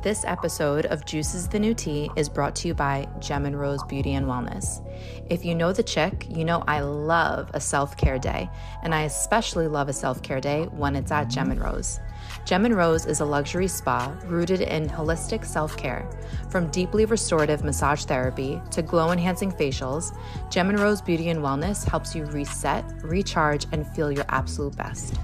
This episode of Juices the New Tea is brought to you by Gem and Rose Beauty and Wellness. If you know the chick, you know I love a self-care day, and I especially love a self-care day when it's at Gem and Rose. Gem and Rose is a luxury spa rooted in holistic self-care. From deeply restorative massage therapy to glow-enhancing facials, Gem and Rose Beauty and Wellness helps you reset, recharge, and feel your absolute best.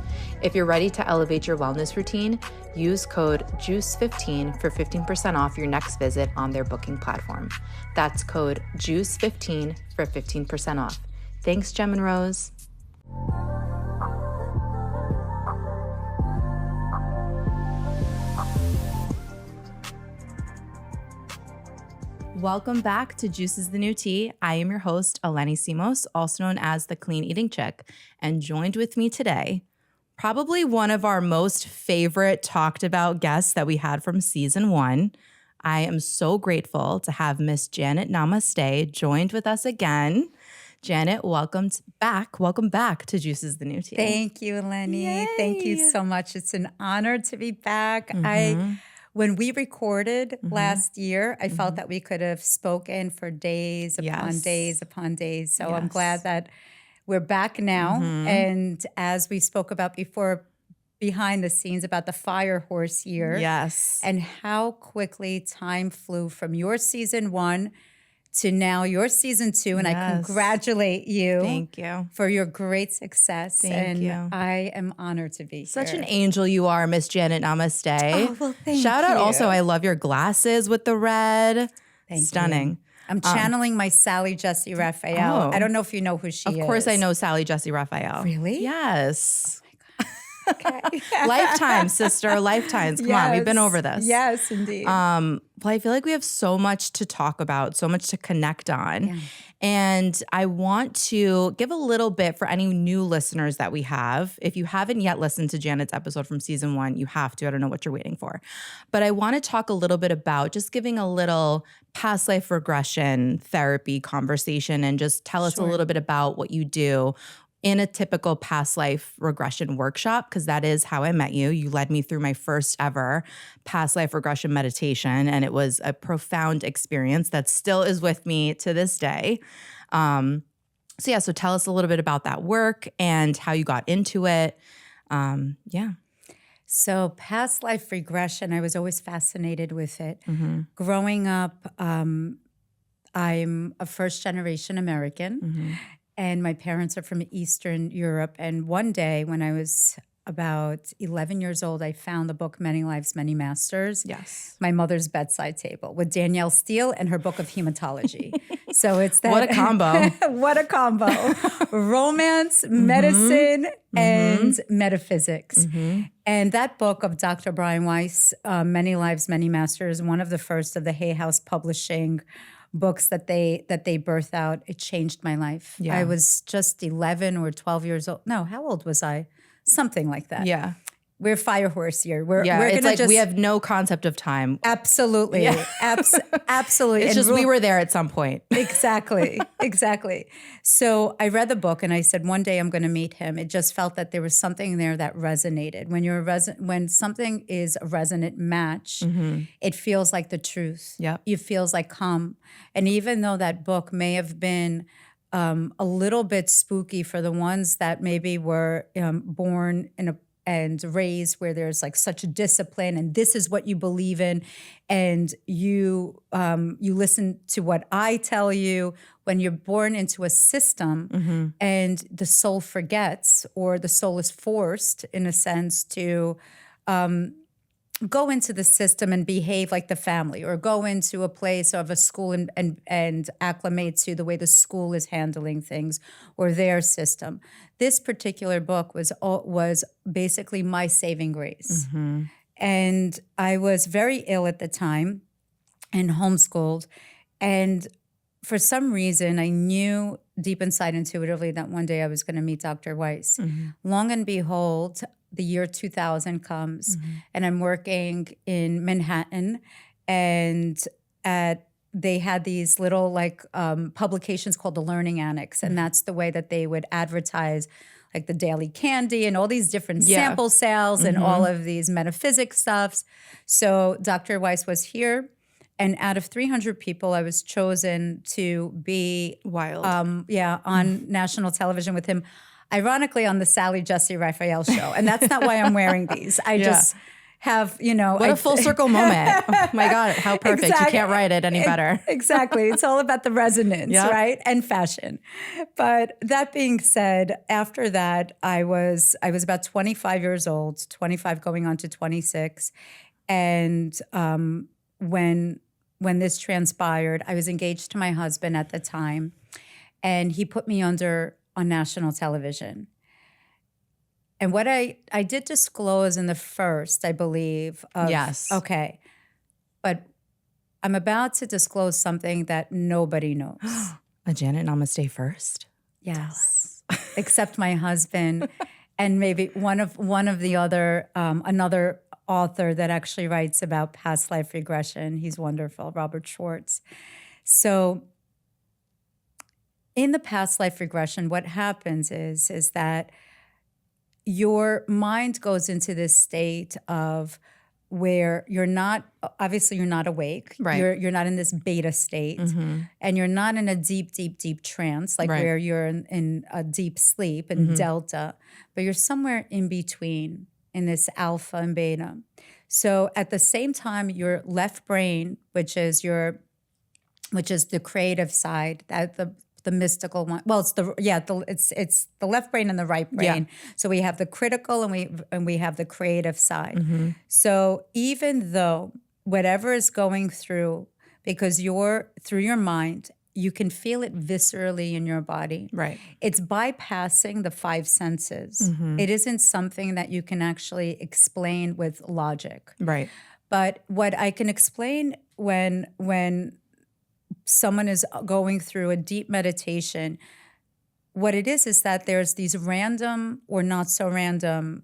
If you're ready to elevate your wellness routine, use code JUICE15 for 15% off your next visit on their booking platform. That's code JUICE15 for 15% off. Thanks, Gem and Rose. Welcome back to Juices the New Tea. I am your host, Eleni Simos, also known as the Clean Eating Chick, and joined with me today, probably one of our most favorite talked about guests that we had from season 1. I am so grateful to have Miss Janet Namaste joined with us again. Janet, welcome back to Juices the New Tea. Thank you, Eleni. Yay. Thank you so much. It's an honor to be back. When we recorded last year, I felt that we could have spoken for days upon days upon days. So I'm glad that we're back now. And as we spoke about before, behind the scenes about the fire horse year. Yes. And how quickly time flew from your season 1 to now your season 2. And I congratulate you. Thank you. For your great success. Thank you. I am honored to be Such here. an angel you are, Miss Janet Namaste. Oh, well, thank Shout out you. also, I love your glasses with the red. Thank Stunning. you. I'm channeling my Sally Jesse Raphael. Oh. I don't know if you know who she is. Of course I know Sally Jesse Raphael. Really? Yes. Okay. Lifetime, sister. Lifetimes. Come on, we've been over this. Yes, indeed. Well, I feel like we have so much to talk about, so much to connect on. Yeah. And I want to give a little bit for any new listeners that we have. If you haven't yet listened to Janet's episode from season 1, you have to. I don't know what you're waiting for. But I want to talk a little bit about just giving a little past life regression therapy conversation and just tell us a little bit about what you do in a typical past life regression workshop, because that is how I met you. You led me through my first ever past life regression meditation, and it was a profound experience that still is with me to this day. So tell us a little bit about that work and how you got into it. So past life regression, I was always fascinated with it. Growing up, I'm a first generation American. And my parents are from Eastern Europe. And one day when I was about 11 years old, I found the book, Many Lives, Many Masters. Yes. My mother's bedside table with Danielle Steele and her book of hematology. So it's that. What a combo. What a combo. Romance, medicine, and metaphysics. And that book of Dr. Brian Weiss, Many Lives, Many Masters, one of the first of the Hay House Publishing books that they birthed out, it changed my life. Yeah. I was just 11 or 12 years old. No, how old was I? Something like that. Yeah. We're fire horse here. We're It's gonna like we have no concept of time. absolutely, absolutely. It's And just we were there at some point. Exactly. So I read the book and I said, one day I'm going to meet him. It just felt that there was something there that resonated. When something is a resonant match, it feels like the truth. Yep. It feels like calm. And even though that book may have been a little bit spooky for the ones that maybe were born and raised where there's like such a discipline and this is what you believe in, and you listen to what I tell you. When you're born into a system and the soul forgets, or the soul is forced in a sense to go into the system and behave like the family, or go into a place of a school and acclimate to the way the school is handling things or their system. This particular book was basically my saving grace. And I was very ill at the time and homeschooled. And for some reason, I knew deep inside intuitively that one day I was going to meet Dr. Weiss. Long and behold, the year 2000 comes, and I'm working in Manhattan, and they had these little publications called the Learning Annex, and that's the way that they would advertise like the daily candy and all these different sample sales and all of these metaphysics stuffs. So Dr. Weiss was here. And out of 300 people, I was chosen to be on national television with him, ironically on the Sally Jesse Raphael show. And that's not why I'm wearing these. I just have, What a full circle moment. Oh my God, how perfect. Exactly. You can't write it any better. Exactly. It's all about the resonance, right? And fashion. But that being said, after that, I was about 25 years old, 25 going on to 26. And when this transpired, I was engaged to my husband at the time, and he put me on national television. And what I did disclose in the first, I believe. Yes. Okay. But I'm about to disclose something that nobody knows. A Janet Namaste first? Yes. Except my husband and maybe one of the other, another author that actually writes about past life regression. He's wonderful, Robert Schwartz. So in the past life regression, what happens is that your mind goes into this state of where you're not awake. Right. You're not in this beta state, and you're not in a deep, deep, deep trance, like where you're in a deep sleep and delta, but you're somewhere in between in this alpha and beta. So at the same time, your left brain, which is the creative side, that the mystical one. Well, it's the left brain and the right brain. Yeah. So we have the critical and we have the creative side. So even though whatever is going through, because through your mind, you can feel it viscerally in your body. Right. It's bypassing the five senses. It isn't something that you can actually explain with logic. Right. But what I can explain when someone is going through a deep meditation, what it is that there's these random or not so random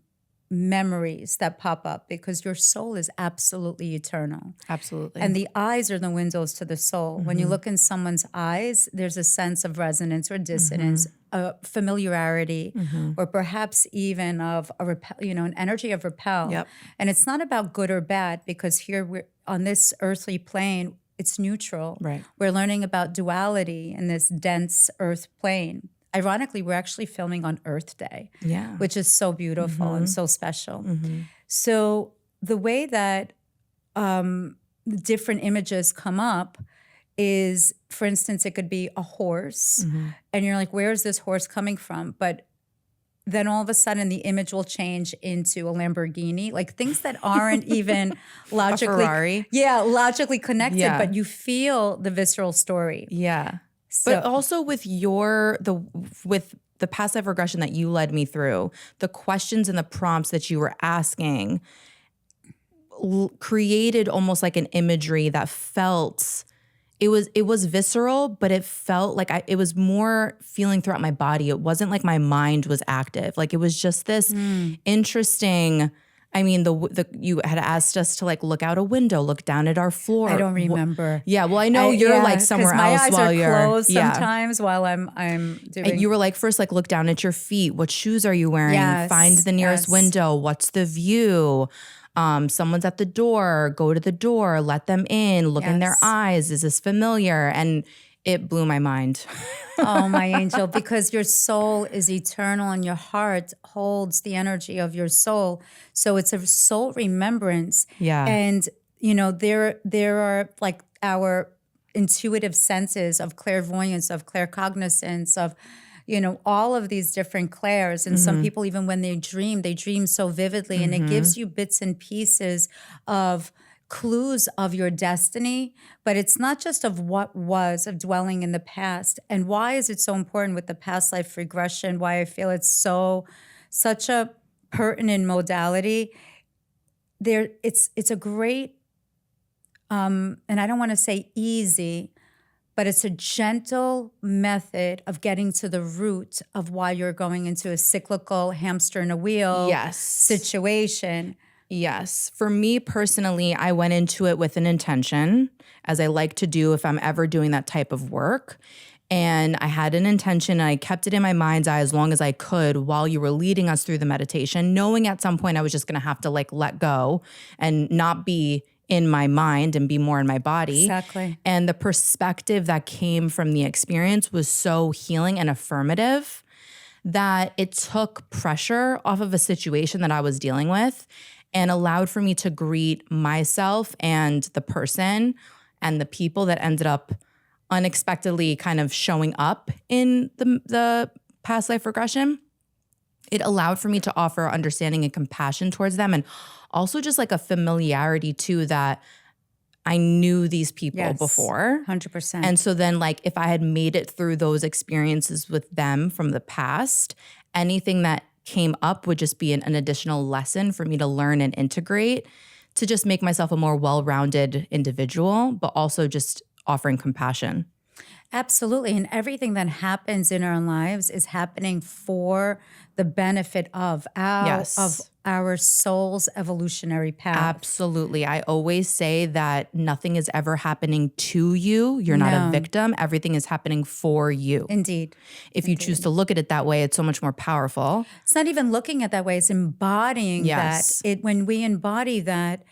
memories that pop up, because your soul is absolutely eternal. Absolutely. And the eyes are the windows to the soul. When you look in someone's eyes, there's a sense of resonance or dissonance, a familiarity, or perhaps even of an energy of repel. Yep. And it's not about good or bad, because here we're on this earthly plane, it's neutral. Right. We're learning about duality in this dense earth plane. Ironically, we're actually filming on Earth Day, which is so beautiful and so special. So the way that different images come up is, for instance, it could be a horse, and you're like, where is this horse coming from? But then all of a sudden the image will change into a Lamborghini, like things that aren't even logically, a Ferrari. Logically connected, but you feel the visceral story. Yeah. But also with the past life regression that you led me through, the questions and the prompts that you were asking created almost like an imagery that felt, it was visceral, but it felt like it was more feeling throughout my body. It wasn't like my mind was active. Like it was just this interesting. I mean, you had asked us to like look out a window, look down at our floor. I don't remember. Yeah, well, I know you're like somewhere else my eyes while are you're closed sometimes while I'm doing. And you were like, first, like look down at your feet. What shoes are you wearing? Yes, Find the nearest window. What's the view? Someone's at the door. Go to the door. Let them in. Look in their eyes. Is this familiar? And it blew my mind. Oh, my angel, because your soul is eternal and your heart holds the energy of your soul. So it's a soul remembrance. Yeah. And, there are like our intuitive senses of clairvoyance, of claircognizance, of, all of these different clairs. And some people, even when they dream so vividly, and it gives you bits and pieces of clues of your destiny, but it's not just of what was, of dwelling in the past. And why is it so important with the past life regression? Why I feel it's such a pertinent modality. It's a great, and I don't want to say easy, but it's a gentle method of getting to the root of why you're going into a cyclical hamster in a wheel situation. Yes. For me personally, I went into it with an intention, as I like to do if I'm ever doing that type of work. And I had an intention and I kept it in my mind's eye as long as I could while you were leading us through the meditation, knowing at some point I was just going to have to like let go and not be in my mind and be more in my body. Exactly. And the perspective that came from the experience was so healing and affirmative that it took pressure off of a situation that I was dealing with and allowed for me to greet myself and the person and the people that ended up unexpectedly kind of showing up in the past life regression. It allowed for me to offer understanding and compassion towards them, and also just like a familiarity too, that I knew these people before. 100%. And so then like if I had made it through those experiences with them from the past, anything that came up would just be an additional lesson for me to learn and integrate to just make myself a more well-rounded individual, but also just offering compassion. Absolutely. And everything that happens in our lives is happening for the benefit of our soul's evolutionary path. Absolutely. I always say that nothing is ever happening to you. You're not a victim. Everything is happening for you. Indeed. If you choose to look at it that way, it's so much more powerful. It's not even looking at that way. It's embodying that. When we embody that,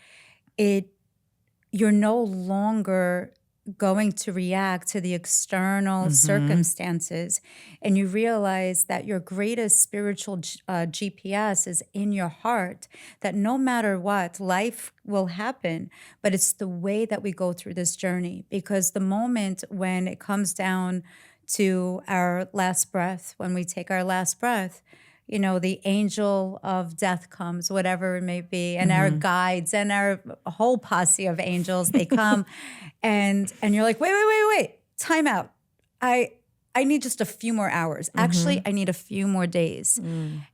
you're no longer going to react to the external circumstances, and you realize that your greatest spiritual GPS is in your heart, that no matter what, life will happen, but it's the way that we go through this journey. Because the moment when it comes down to our last breath, when we take our last breath, you know, the angel of death comes, whatever it may be, and our guides and our whole posse of angels, they come and you're like, wait, time out. I need just a few more hours. Actually, I need a few more days.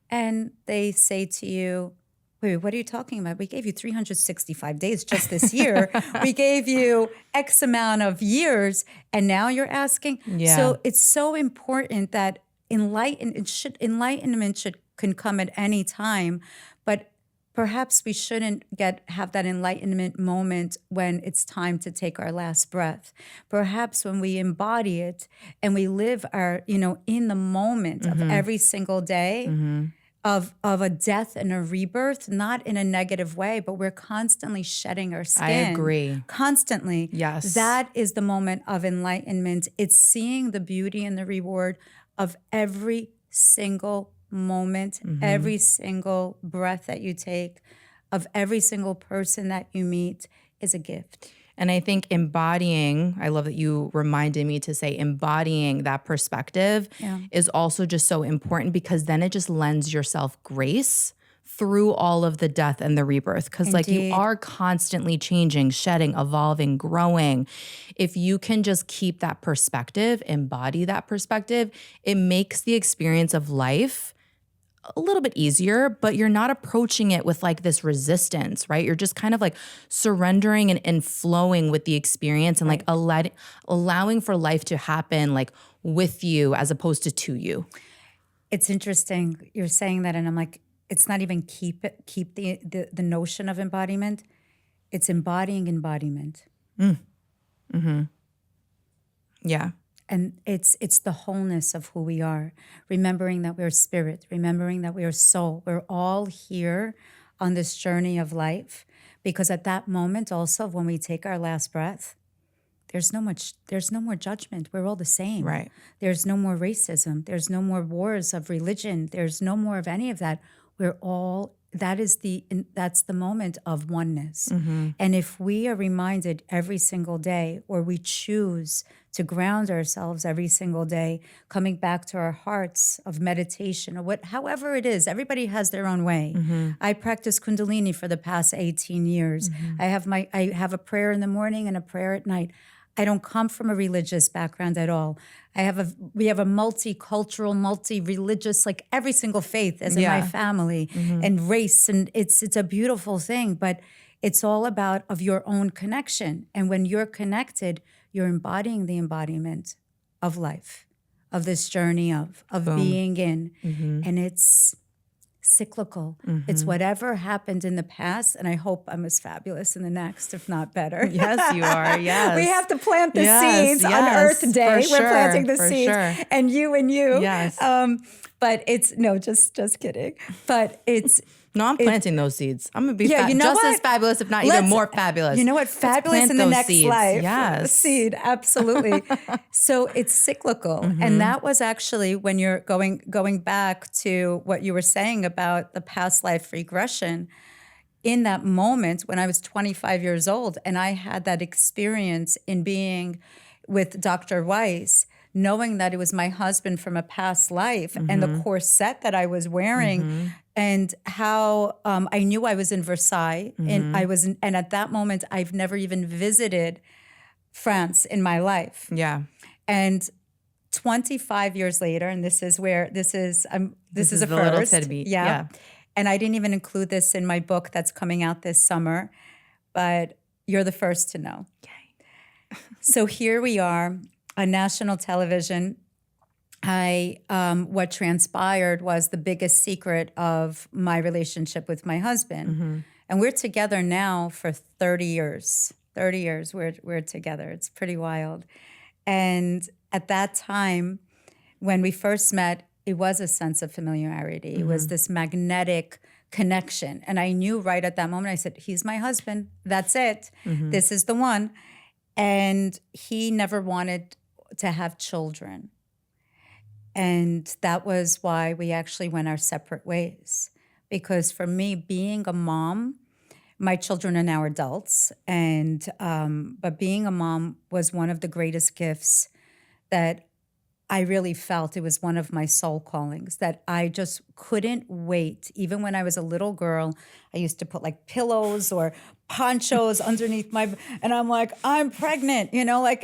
And they say to you, wait, what are you talking about? We gave you 365 days just this year. We gave you X amount of years, and now you're asking? Yeah. So it's so important that enlightenment can come at any time, but perhaps we shouldn't have that enlightenment moment when it's time to take our last breath. Perhaps when we embody it and we live in the moment of every single day of a death and a rebirth, not in a negative way, but we're constantly shedding our skin. I agree. Constantly. Yes. That is the moment of enlightenment. It's seeing the beauty and the reward of every single moment, every single breath that you take, of every single person that you meet is a gift. And I think embodying, I love that you reminded me to say embodying that perspective is also just so important, because then it just lends yourself grace through all of the death and the rebirth. Because like you are constantly changing, shedding, evolving, growing. If you can just keep that perspective, embody that perspective, it makes the experience of life a little bit easier, but you're not approaching it with like this resistance, right? You're just kind of like surrendering and flowing with the experience and like allowing for life to happen like with you as opposed to you. It's interesting you're saying that, and I'm like, it's not even keep the notion of embodiment. It's embodying embodiment. Yeah. And it's the wholeness of who we are, remembering that we're spirit, remembering that we are soul. We're all here on this journey of life, because at that moment also, when we take our last breath, there's no more judgment. We're all the same. Right. There's no more racism. There's no more wars of religion. There's no more of any of that. That's the moment of oneness. And if we are reminded every single day, or we choose to ground ourselves every single day, coming back to our hearts of meditation, or however it is, everybody has their own way. I practice Kundalini for the past 18 years. I have a prayer in the morning and a prayer at night. I don't come from a religious background at all. We have a multicultural, multi-religious, like every single faith is in my family, and race, and it's a beautiful thing, but it's all about of your own connection. And when you're connected, you're embodying the embodiment of life, of this journey of being in. And it's cyclical. It's whatever happened in the past, and I hope I'm as fabulous in the next, if not better. Yes, you are. Yes. We have to plant the seeds on Earth Day. We're planting the seeds. Sure. And you. Yes. But it's, no, just kidding. But it's... No, I'm planting those seeds. I'm going to be just as fabulous, if not even more fabulous. You know what? Fabulous in the next seeds. life. Yes. Seed, absolutely. So it's cyclical. And that was actually when you're going back to what you were saying about the past life regression. In that moment when I was 25 years old and I had that experience in being with Dr. Weiss, knowing that it was my husband from a past life and the corset that I was wearing and how I knew I was in Versailles and and at that moment I've never even visited France in my life. Yeah. And 25 years later, and this is a the little first. tidbit. Yeah. And I didn't even include this in my book that's coming out this summer, but you're the first to know. Yay. So here we are on national television. What transpired was the biggest secret of my relationship with my husband. And we're together now for 30 years. 30 years we're together. It's pretty wild. And at that time, when we first met, it was a sense of familiarity. It was this magnetic connection. And I knew right at that moment, I said, he's my husband. That's it. This is the one. And he never wanted to have children. And that was why we actually went our separate ways. Because for me, being a mom, my children are now adults, and but being a mom was one of the greatest gifts that I really felt. It was one of my soul callings that I just couldn't wait. Even when I was a little girl, I used to put like pillows or ponchos underneath and I'm like, I'm pregnant,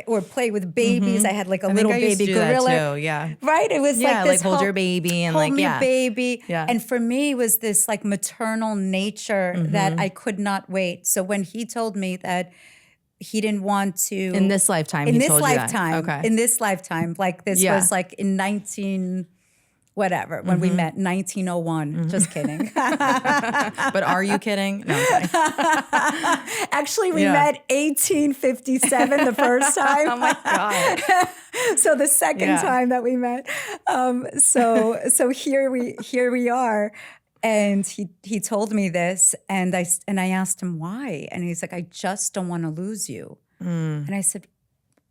or play with babies. I had like a little baby gorilla. That too, yeah. Right? It was like this hold your baby and hold me baby. Yeah. And for me, it was this like maternal nature that I could not wait. So when he told me that he didn't want to... In this lifetime, in he told you that. Okay. In this lifetime. Like this was like in 19... whatever, when we met, 1901. Just kidding. But are you kidding? No, I'm kidding. Actually, we met 1857 the first time. Oh my God. So the second time that we met. So here we are. And he told me this, and I asked him why, and he's like, I just don't want to lose you. And I said,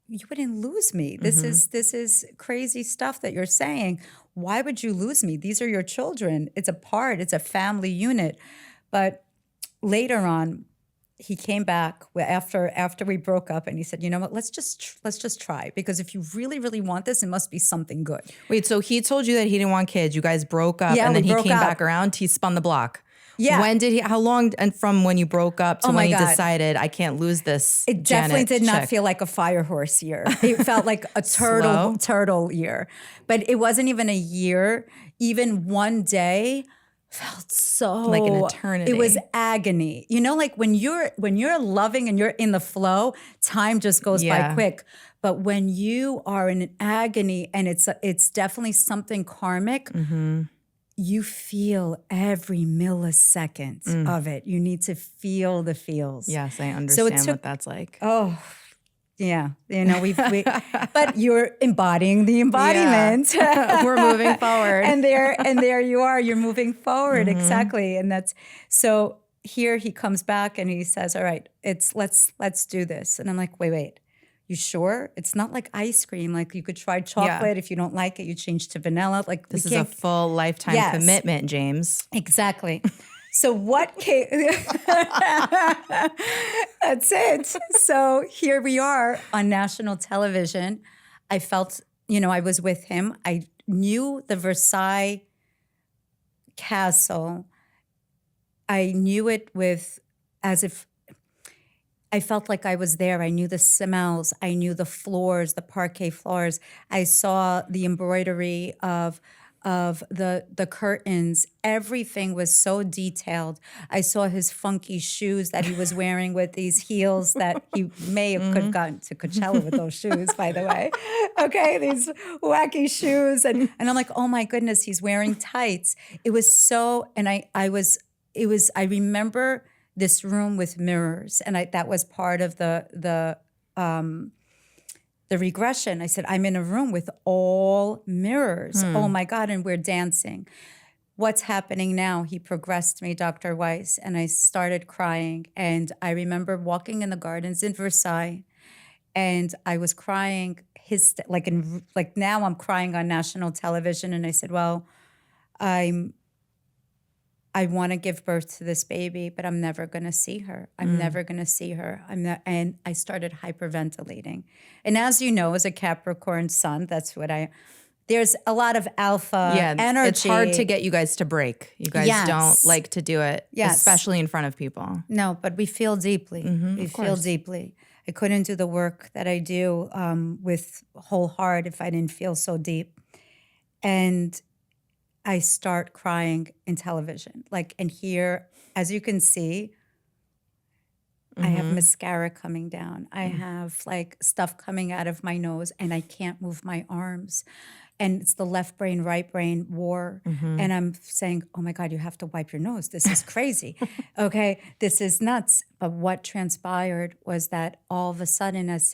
you wouldn't lose me. This is crazy stuff that you're saying. Why would you lose me? These are your children. It's a family unit. But later on, he came back after we broke up, and he said, you know what, let's just try, because if you really, really want this, it must be something good. Wait, so he told you that he didn't want kids. You guys broke up, and then he came back around. He spun the block. Yeah. How long, and from when you broke up to when you decided, I can't lose this? It definitely did not feel like a fire horse year. It felt like a turtle year. But it wasn't even a year. Even one day felt so like an eternity. It was agony. Like when you're loving and you're in the flow, time just goes by quick. But when you are in an agony and it's definitely something karmic, you feel every millisecond of it. You need to feel the feels. Yes, I understand what that's like. Oh, yeah. But you're embodying the embodiment. Yeah. We're moving forward. and there you are. You're moving forward. Exactly. And that's, so here he comes back and he says, all right, let's do this. And I'm like, wait. You sure? It's not like ice cream. Like you could try chocolate. If you don't like it, you change to vanilla. Like this is a full lifetime commitment, James. Exactly. So what came? That's it. So here we are on national television. I felt, I was with him. I knew the Versailles castle. I knew it as if I felt like I was there. I knew the smells. I knew the floors, the parquet floors. I saw the embroidery of of the curtains. Everything was so detailed. I saw his funky shoes that he was wearing with these heels that he may have could have gotten to Coachella with those shoes, by the way. Okay, these wacky shoes. And I'm like, oh my goodness, he's wearing tights. It was so, and I remember this room with mirrors, and that was part of the regression. I said, I'm in a room with all mirrors. Oh my God, and we're dancing. What's happening now? He progressed me, Dr. Weiss, and I started crying. And I remember walking in the gardens in Versailles, and I was crying. Like now I'm crying on national television, and I said, well, I want to give birth to this baby, but I'm never going to see her. I'm never going to see her. And I started hyperventilating. And as you know, as a Capricorn sun, there's a lot of alpha energy. It's hard to get you guys to break. You guys don't like to do it, especially in front of people. No, but we feel deeply. We feel deeply. I couldn't do the work that I do with whole heart if I didn't feel so deep. And I start crying in television. And here, as you can see, I have mascara coming down. I have stuff coming out of my nose, and I can't move my arms. And it's the left brain, right brain war. And I'm saying, oh my God, you have to wipe your nose. This is crazy. Okay, this is nuts. But what transpired was that all of a sudden, as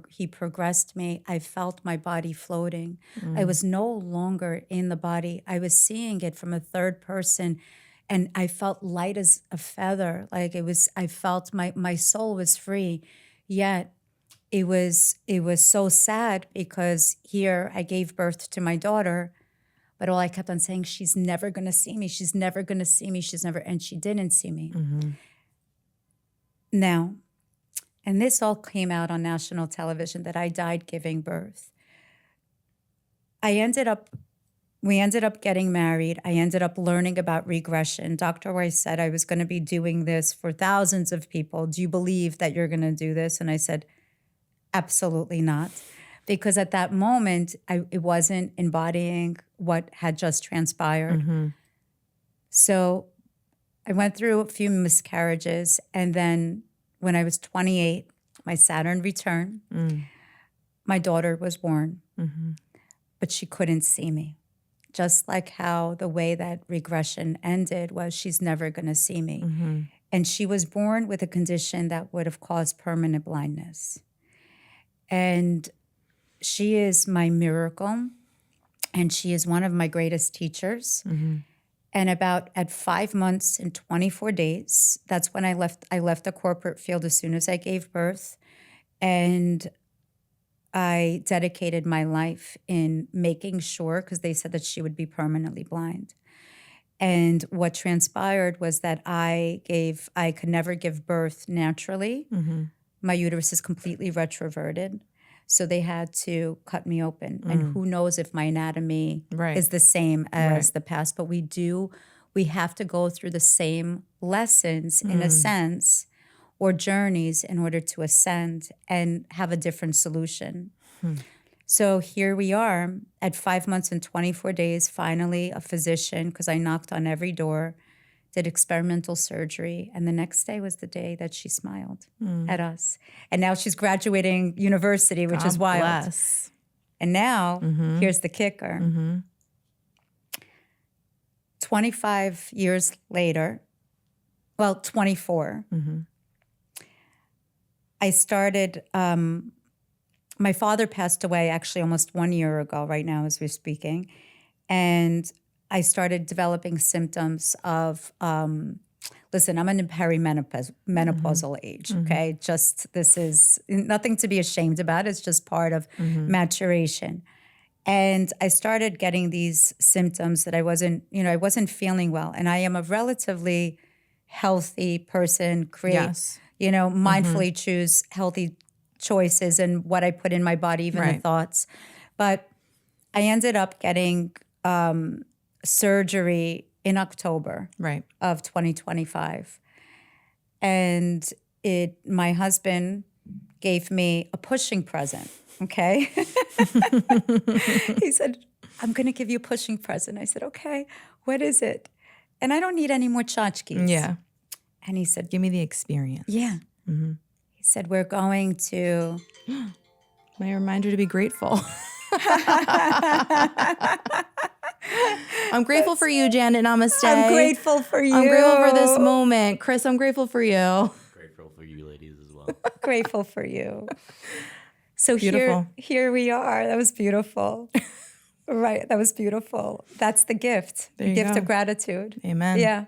he progressed me, I felt my body floating. I was no longer in the body. I was seeing it from a third person. And I felt light as a feather. I felt my soul was free. Yet it was so sad because here I gave birth to my daughter, but all I kept on saying, she's never going to see me. She's never going to see me. And she didn't see me. Now, and this all came out on national television that I died giving birth. We ended up getting married. I ended up learning about regression. Dr. Weiss said I was going to be doing this for thousands of people. Do you believe that you're going to do this? And I said, absolutely not. Because at that moment, it wasn't embodying what had just transpired. So I went through a few miscarriages. And then when I was 28, my Saturn returned. My daughter was born. But she couldn't see me. Just like how the way that regression ended was she's never going to see me. And she was born with a condition that would have caused permanent blindness. And she is my miracle, and she is one of my greatest teachers. And at 5 months and 24 days, that's when I left the corporate field as soon as I gave birth. And I dedicated my life in making sure, because they said that she would be permanently blind. And what transpired was that I could never give birth naturally. My uterus is completely retroverted. So they had to cut me open. And who knows if my anatomy is the same as the past. But we have to go through the same lessons in a sense, or journeys in order to ascend and have a different solution. So here we are at 5 months and 24 days, finally a physician, because I knocked on every door, did experimental surgery. And the next day was the day that she smiled at us. And now she's graduating university, which is wild. Bless. And now, here's the kicker. 25 years later, 24, I started, my father passed away actually almost 1 year ago right now as we're speaking. And I started developing symptoms of, listen, I'm in a perimenopausal age, okay? This is nothing to be ashamed about. It's just part of maturation. And I started getting these symptoms that I wasn't feeling well. And I am a relatively healthy person, mindfully choose healthy choices and what I put in my body, even the thoughts. But I ended up getting surgery in October of 2025. And my husband gave me a pushing present, okay? He said, I'm going to give you a pushing present. I said, okay, what is it? And I don't need any more tchotchkes. Yeah. And he said, Give me the experience. yeah. Mm-hmm. He said, we're going to... My reminder to be grateful. I'm grateful for you, Janet. Namaste. I'm grateful for you. I'm grateful for this moment. Chris, I'm grateful for you. Grateful for you ladies as well. Grateful for you. So Beautiful. here we are. That was beautiful. Right. That was beautiful. That's the gift. There The you gift go. of gratitude. Amen. Yeah.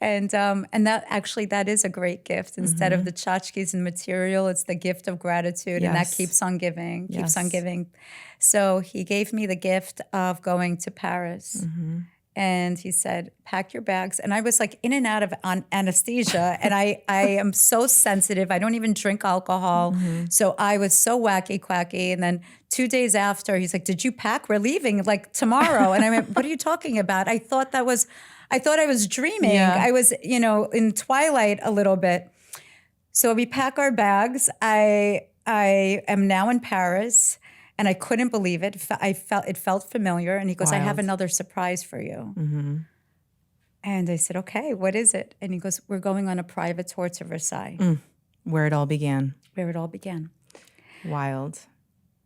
And that is a great gift. Instead of the tchotchkes and material, it's the gift of gratitude. And that Yes. keeps on giving, keeps on Yes. giving. So he gave me the gift of going to Paris. And he said, pack your bags. And I was like in and out of anesthesia. And I am so sensitive. I don't even drink alcohol. So I was so wacky quacky. And then 2 days after, he's like, did you pack? We're leaving like tomorrow. And I went, what are you talking about? I thought I was dreaming. Yeah. I was, in twilight a little bit. So we pack our bags. I am now in Paris. And I couldn't believe it. It felt familiar. And he goes, I have Wild. another surprise for you. And I said, okay, what is it? And he goes, we're going on a private tour to Versailles, Where it all began. where it all began. Wild.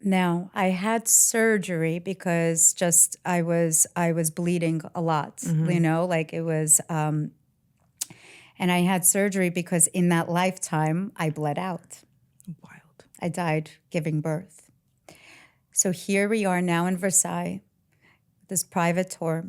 Now, I had surgery because I was bleeding a lot, like it was, and I had surgery because in that lifetime, I bled out. Wild. I died giving birth. So here we are now in Versailles, this private tour.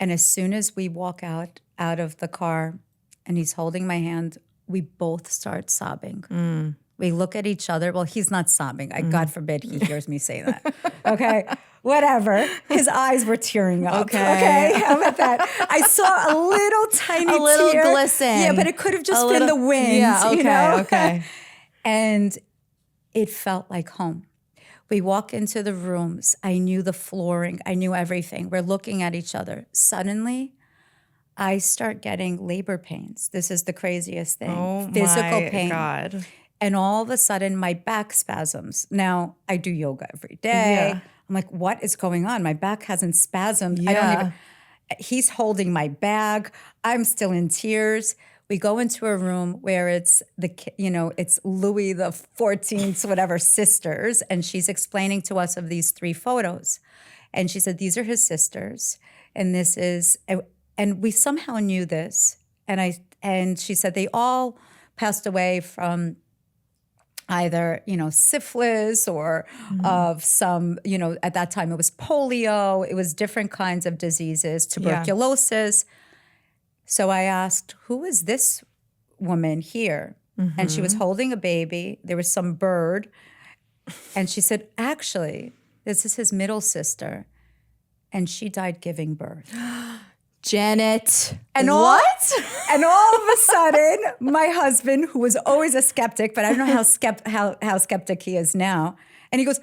And as soon as we walk out of the car and he's holding my hand, we both start sobbing. We look at each other. Well, he's not sobbing. God forbid he hears me say that. Okay, whatever. His eyes were tearing up. Okay, how about that? I saw a little tiny tear. glisten. Yeah, but it could have just been the wind. Yeah, okay, okay. And it felt like home. We walk into the rooms. I knew the flooring. I knew everything. We're looking at each other. Suddenly, I start getting labor pains. This is the craziest thing. Oh Physical my pain. God. And all of a sudden, my back spasms. Now, I do yoga every day. Yeah. I'm like, what is going on? My back hasn't spasmed. Yeah. He's holding my bag. I'm still in tears. We go into a room where it's it's Louis the 14th's, whatever, sisters. And she's explaining to us of these 3 photos. And she said, these are his sisters. And this is, and we somehow knew this. And she said, they all passed away from either, syphilis or of some, at that time it was polio. It was different kinds of diseases, tuberculosis. So I asked, who is this woman here? And she was holding a baby. There was some bird. And she said, actually, this is his middle sister. And she died giving birth. Janet. And all of a sudden, my husband, who was always a skeptic, but I don't know how skeptic he is now, and he goes,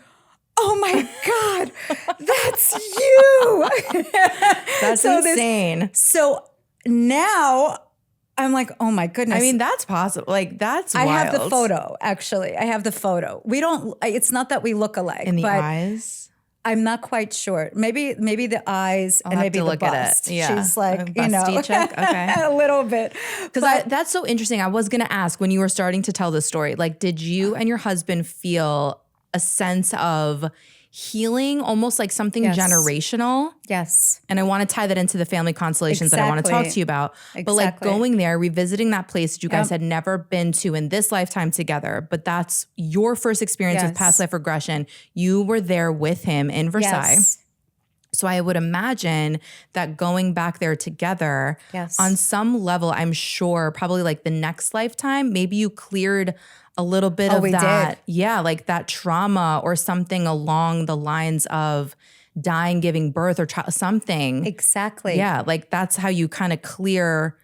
oh my God, that's you. That's insane. So now I'm like, oh my goodness. I mean, that's possible. Like, that's I wild. have the photo, actually. I have the photo. It's not that we look alike. In the but eyes? I'm not quite sure. Maybe the eyes I'll and have maybe to the look bust. at it. Yeah. She's like, A busty chick? Okay. a little bit. Because that's so interesting. I was going to ask, when you were starting to tell the story, like, did you and your husband feel a sense of healing, almost like something generational? Yes. And I want to tie that into the family constellations that I want to talk to you about. But like going there, revisiting that place that you guys had never been to in this lifetime together, but that's your first experience with past life regression. You were there with him in Versailles. Yes. So I would imagine that going back there together, on some level, I'm sure probably like the next lifetime, maybe you cleared a little bit of that. Did. Yeah, like that trauma or something along the lines of dying, giving birth or something. Exactly. Yeah, like that's how you kind of clear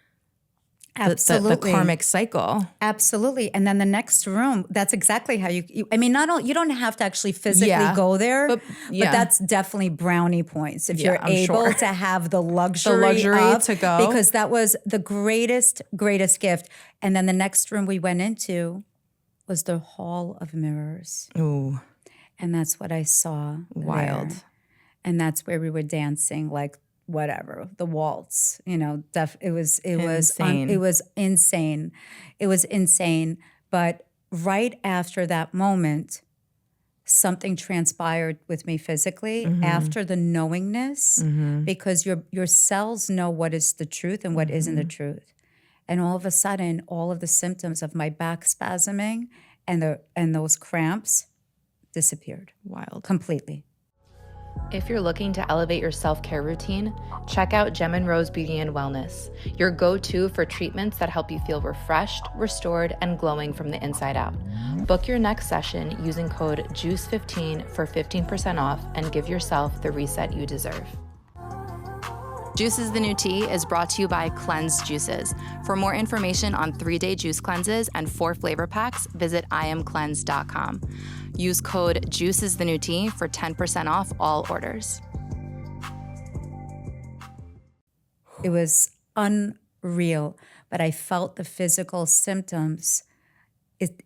the karmic cycle. Absolutely. And then the next room, that's exactly how you you don't have to actually physically go there, but that's definitely brownie points if you're able to have the luxury to go. Because that was the greatest gift. And then the next room we went into was the Hall of Mirrors. Ooh. And that's what I saw. Wild. There. And that's where we were dancing, like whatever, the waltz, it was Insane. it was insane. It was insane. But right after that moment, something transpired with me physically after the knowingness, because your cells know what is the truth and what isn't the truth. And all of a sudden, all of the symptoms of my back spasming and those cramps disappeared. Wild. Completely. If you're looking to elevate your self-care routine, check out Gem and Rose Beauty and Wellness, your go-to for treatments that help you feel refreshed, restored, and glowing from the inside out. Book your next session using code JUICE15 for 15% off and give yourself the reset you deserve. Juice is the New Tea is brought to you by Cleanse Juices. For more information on 3-day juice cleanses and 4 flavor packs, visit iamcleanse.com. Use code Juice is the New Tea for 10% off all orders. It was unreal, but I felt the physical symptoms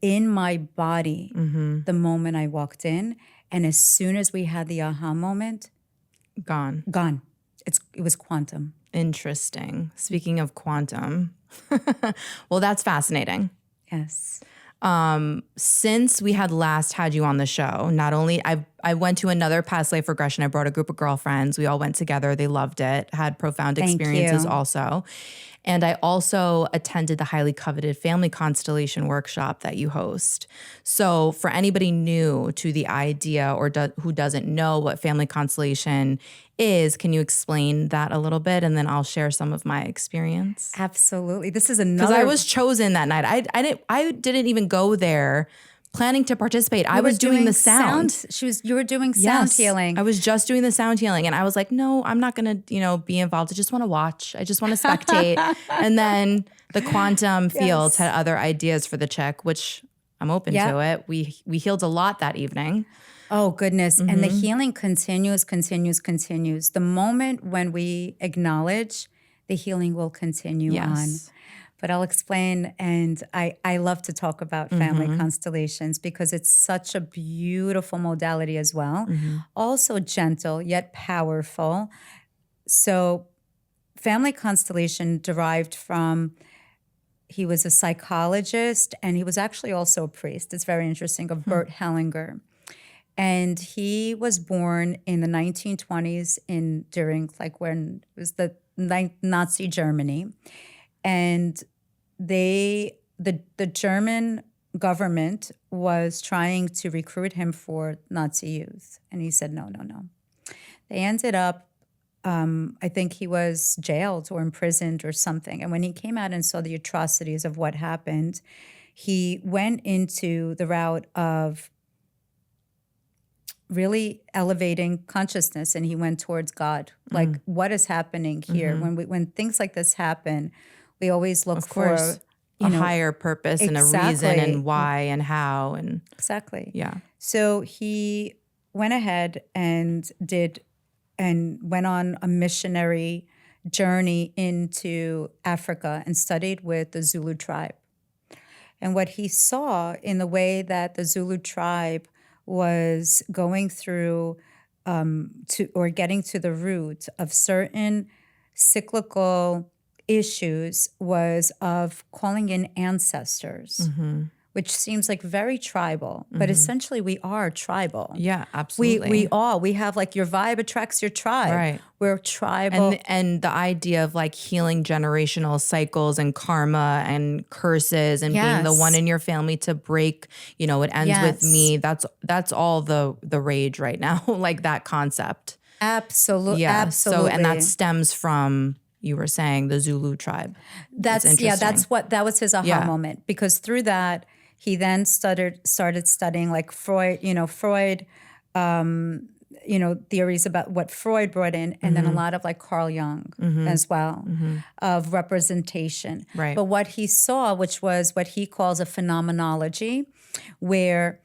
in my body the moment I walked in. And as soon as we had the aha moment, Gone. It was quantum. Interesting. Speaking of quantum, well, that's fascinating. Yes. Since we had last had you on the show, not only I went to another past life regression. I brought a group of girlfriends. We all went together. They loved it, had profound experiences also. And I also attended the highly coveted Family Constellation workshop that you host. So for anybody new to the idea or who doesn't know what Family Constellation is, can you explain that a little bit? And then I'll share some of my experience. Absolutely. This is another. Because I was chosen that night. I didn't even go there planning to participate. I was doing the sound. You were doing sound healing. I was just doing the sound healing. And I was like, no, I'm not going to, be involved. I just want to watch. I just want to spectate. And then the quantum fields had other ideas for the check, which I'm open to it. We healed a lot that evening. Oh, goodness. And the healing continues. The moment when we acknowledge, the healing will continue on. But I'll explain, and I love to talk about family constellations because it's such a beautiful modality as well. Also gentle, yet powerful. So family constellation derived from, he was a psychologist, and he was actually also a priest. It's very interesting, of Bert Hellinger. And he was born in the 1920s during when it was the Nazi Germany. And the German government was trying to recruit him for Nazi youth. And he said, no. They ended up, I think he was jailed or imprisoned or something. And when he came out and saw the atrocities of what happened, he went into the route of really elevating consciousness, and he went towards God. Like, what is happening here? When things like this happen, we always look for a higher purpose and a reason and why and how and yeah. So he went ahead and went on a missionary journey into Africa and studied with the Zulu tribe. And what he saw in the way that the Zulu tribe was going through getting to the root of certain cyclical issues was of calling in ancestors, which seems like very tribal, but essentially we are tribal. Yeah, absolutely. We have your vibe attracts your tribe. Right. We're tribal. And the idea of healing generational cycles and karma and curses and being the one in your family to break, it ends with me. That's all the rage right now, that concept. Absolutely. Yeah. Absolutely. So, and that stems from, you were saying, the Zulu tribe. That was his aha moment, because through that he then started studying Freud, theories about what Freud brought in, and then a lot of Carl Jung as well, of representation. Right. But what he saw, which was what he calls a phenomenology, where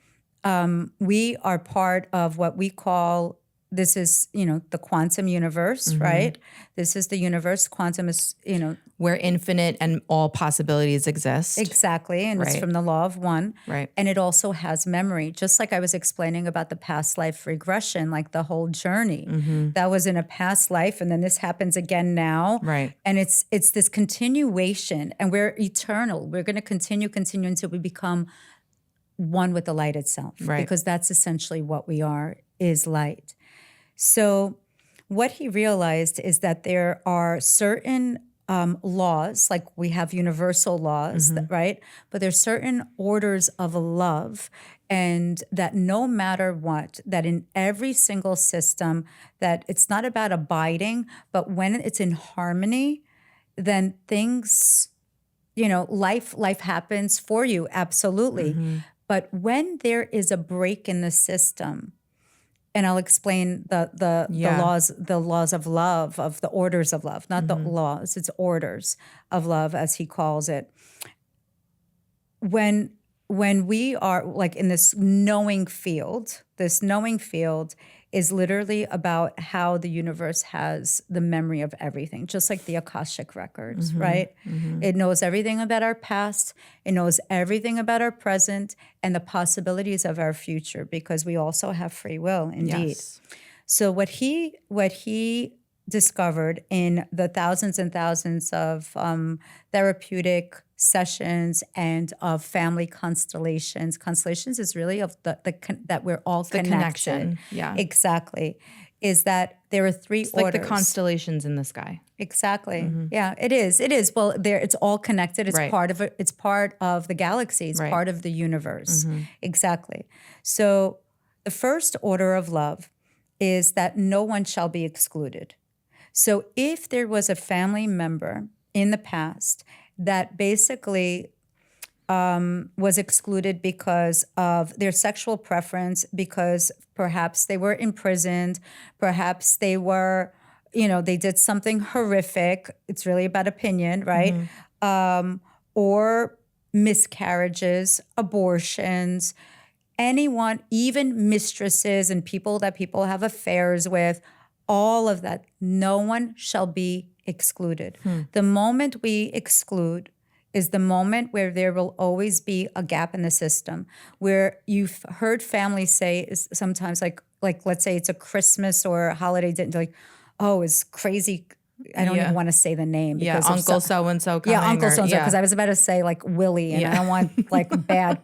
we are part of what we call this is, the quantum universe, right? This is the universe. Quantum is, Where infinite and all possibilities exist. exactly. And it's Right. from the law of one. Right. And it also has memory. Just like I was explaining about the past life regression, like the whole journey. That was in a past life, and then this happens again now. Right. And it's this continuation, and we're eternal. We're going to continue until we become one with the light itself. Right. Because that's essentially what we are, is light. So what he realized is that there are certain laws, like we have universal laws, right? But there's certain orders of love, and that no matter what, that in every single system, that it's not about abiding, but when it's in harmony, then things, life happens for you, absolutely. But when there is a break in the system, and I'll explain the laws of love, of the orders of love, not the laws, it's orders of love, as he calls it. When we are like in this knowing field is literally about how the universe has the memory of everything, just like the Akashic records, right? It knows everything about our past, it knows everything about our present, and the possibilities of our future, because we also have free will, indeed. Yes. So what he discovered in the thousands and thousands of therapeutic sessions and of family constellations. Constellations is really of that we're all connected. Connection. Yeah. Exactly. Is that there are three It's orders. like the constellations in the sky. Exactly. Yeah, it is. It is. Well, it's all connected. It's Right. part of it. It's part of the galaxy. It's Right. part of the universe. Exactly. So the first order of love is that no one shall be excluded. So if there was a family member in the past that basically was excluded because of their sexual preference, because perhaps they were imprisoned, perhaps they were, they did something horrific. It's really about opinion, right? Or miscarriages, abortions, anyone, even mistresses and people that people have affairs with, all of that, no one shall be excluded. The moment we exclude is the moment where there will always be a gap in the system, where you've heard families say is sometimes like let's say it's a Christmas or a holiday, like, oh, it's crazy. I don't even want to say the name. Yeah, because Uncle so-and-so coming. Yeah, Uncle so-and-so, because Yeah. I was about to say like Willie, and I don't want like bad,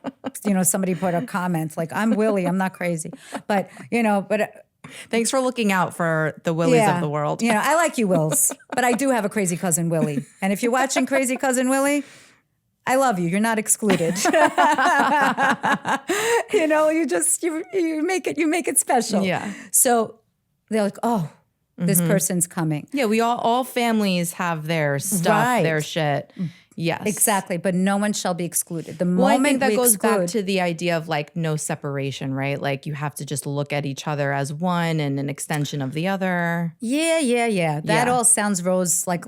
somebody put a comment like, I'm Willie, I'm not crazy. But, Thanks for looking out for the Willies of the world. I like you, Wills, but I do have a crazy cousin, Willie. And if you're watching Crazy Cousin Willie, I love you. You're not excluded. You make it special. Yeah. So they're like, oh, this person's coming. Yeah, we all families have their stuff, Right. their shit. Yes. Exactly. But no one shall be excluded. The Well, moment I think that we goes back exclude, to the idea of like no separation, right? Like you have to just look at each other as one and an extension of the other. Yeah. That Yeah. all sounds like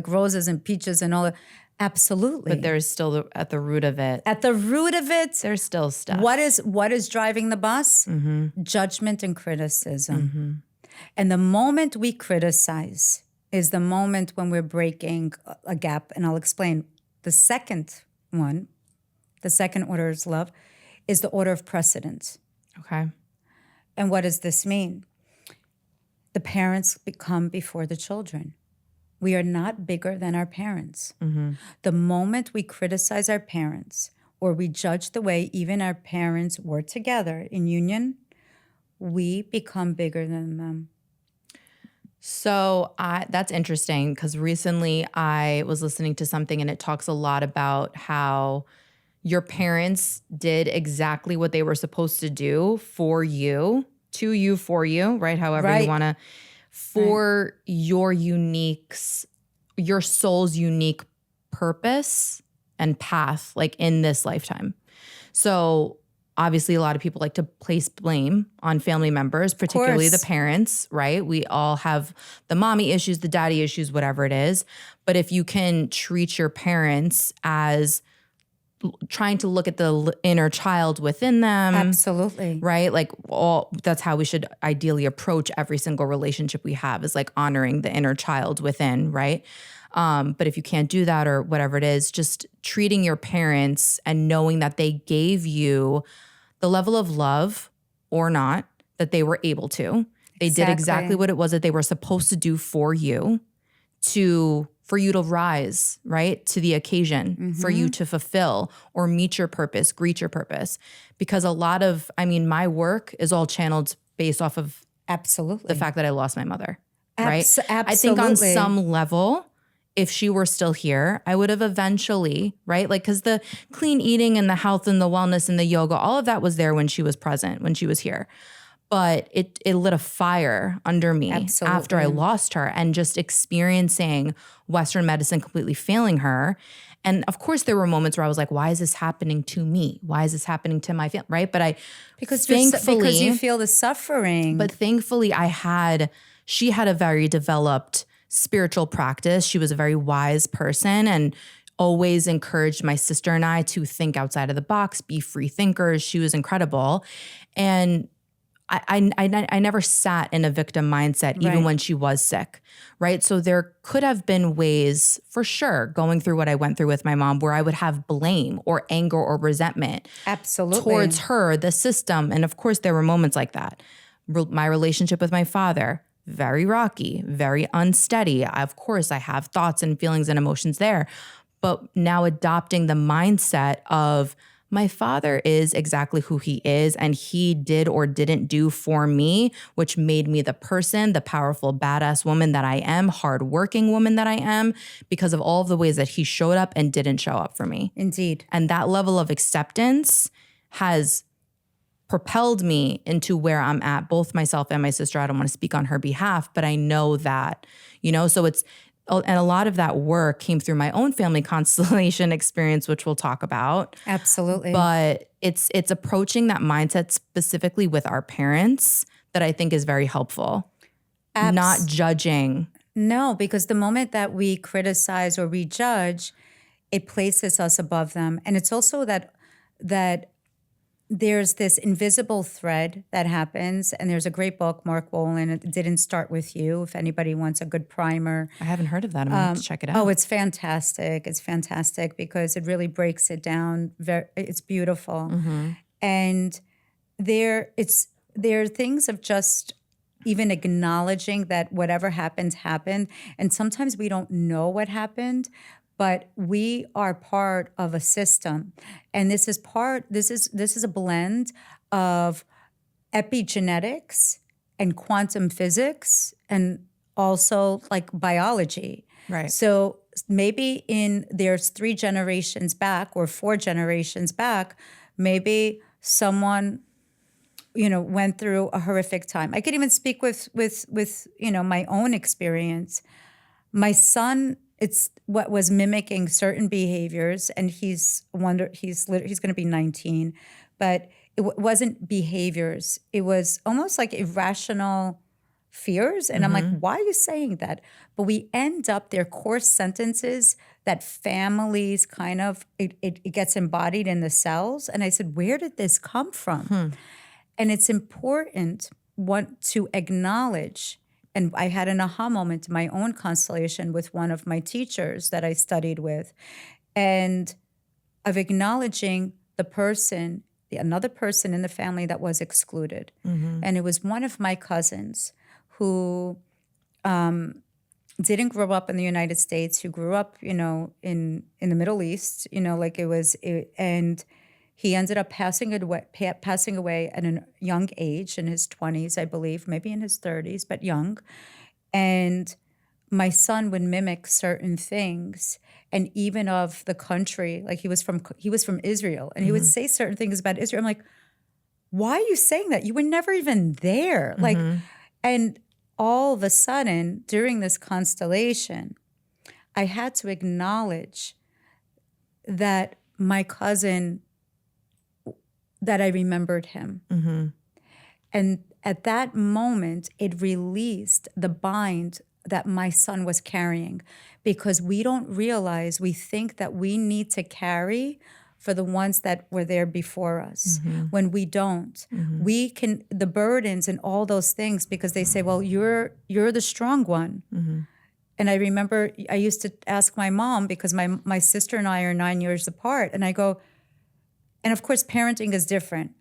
roses and peaches and all that. Absolutely. But there's still at the root of it, At the root of it, there's still stuff. what is driving the bus? Judgment and criticism. And the moment we criticize is the moment when we're breaking a gap. And I'll explain. The second one, the second order is love, is the order of precedence. Okay. And what does this mean? The parents come before the children. We are not bigger than our parents. The moment we criticize our parents or we judge the way even our parents were together in union, we become bigger than them. So that's interesting because recently I was listening to something and it talks a lot about how your parents did exactly what they were supposed to do for you, to you, for you, right? However Right. you want to, for your your soul's unique purpose and path, like in this lifetime. So obviously, a lot of people like to place blame on family members, particularly the parents, right? We all have the mommy issues, the daddy issues, whatever it is. But if you can treat your parents as trying to look at the inner child within them. Absolutely. Right? Like that's how we should ideally approach every single relationship we have, is like honoring the inner child within, right? But if you can't do that or whatever it is, just treating your parents and knowing that they gave you the level of love or not that they were able to. They did exactly what it was that they were supposed to do for you for you to rise, right, to the occasion, for you to fulfill or meet your purpose, greet your purpose. Because a lot of, my work is all channeled based off of the fact that I lost my mother, right? Absolutely. I think on some level, if she were still here, I would have eventually, right? Like, because the clean eating and the health and the wellness and the yoga, all of that was there when she was present, when she was here. But it lit a fire under me after I lost her, and just experiencing Western medicine completely failing her. And of course, there were moments where I was like, why is this happening to me? Why is this happening to my family? Right? But because you feel the suffering. But thankfully, she had a very developed spiritual practice. She was a very wise person and always encouraged my sister and I to think outside of the box, be free thinkers. She was incredible. And I never sat in a victim mindset, even when she was sick, right? So there could have been ways, for sure, going through what I went through with my mom, where I would have blame or anger or resentment towards her, the system. And of course, there were moments like that. My relationship with my father, very rocky, very unsteady. Of course, I have thoughts and feelings and emotions there. But now adopting the mindset of, my father is exactly who he is, and he did or didn't do for me, which made me the person, the powerful, badass woman that I am, hardworking woman that I am, because of all of the ways that he showed up and didn't show up for me. Indeed. And that level of acceptance has propelled me into where I'm at, both myself and my sister. I don't want to speak on her behalf, but I know that, so and a lot of that work came through my own family constellation experience, which we'll talk about. Absolutely. But it's approaching that mindset specifically with our parents that I think is very helpful. Not judging. No, because the moment that we criticize or we judge, it places us above them. And it's also that there's this invisible thread that happens, and there's a great book, Mark Wolin, It Didn't Start With You, if anybody wants a good primer. I haven't heard of that. I'm going to have to check it out. Oh, it's fantastic. It's fantastic because it really breaks it down. It's beautiful. And there are things of just even acknowledging that whatever happened. And sometimes we don't know what happened, but we are part of a system. And this is a blend of epigenetics and quantum physics and also like biology. Right. So maybe there's 3 generations back or 4 generations back, maybe someone went through a horrific time. I could even speak with my own experience. My son, it's what was mimicking certain behaviors, and he's going to be 19, but it wasn't behaviors. It was almost like irrational fears. And I'm like, why are you saying that? But we end up, their core sentences that families kind of, it gets embodied in the cells. And I said, where did this come from? And it's important to acknowledge. And I had an aha moment in my own constellation with one of my teachers that I studied with, and of acknowledging another person in the family that was excluded. And it was one of my cousins who didn't grow up in the United States, who grew up, in the Middle East, and he ended up passing away at a young age, in his 20s, I believe, maybe in his 30s, but young. And my son would mimic certain things, and even of the country, like he was from Israel, and he would say certain things about Israel. I'm like, why are you saying that? You were never even there. Like, and all of a sudden, during this constellation, I had to acknowledge that my cousin, that I remembered him. And at that moment, it released the bind that my son was carrying, because we don't realize, we think that we need to carry for the ones that were there before us. When we don't, we can, the burdens and all those things, because they say, well, you're the strong one. And I remember I used to ask my mom, because my sister and I are 9 years apart. And I go, and of course, parenting is different.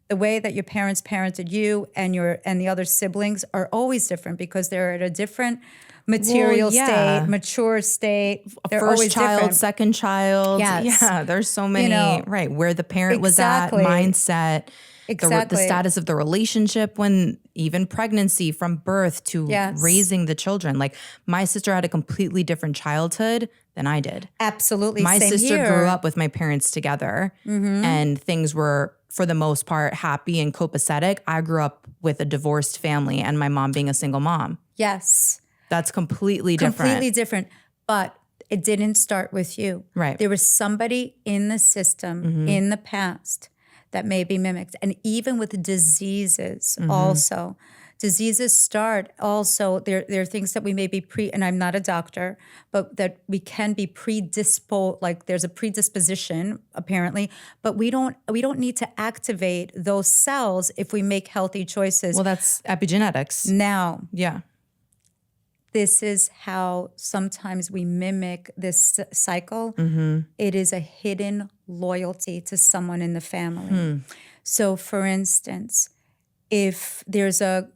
The way that your parents parented you and the other siblings are always different, because they're at a different material state, mature state. They're First always child, different. second child. Yes. Yeah, there's so many, right, where the parent was at, mindset, the status of the relationship, when even pregnancy, from birth to raising the children. Like, my sister had a completely different childhood than I did. Absolutely. My Same sister here. grew up with my parents together, and things were, for the most part, happy and copacetic. I grew up with a divorced family and my mom being a single mom. Yes. That's completely different. Completely different. But it didn't start with you. Right. There was somebody in the system in the past that may be mimicked. And even with diseases also, diseases start also, there are things that we may be and I'm not a doctor, but that we can be predisposed, like there's a predisposition apparently, but we don't need to activate those cells if we make healthy choices. Well, that's epigenetics. Now, Yeah. this is how sometimes we mimic this cycle. It is a hidden loyalty to someone in the family. So for instance, if there's a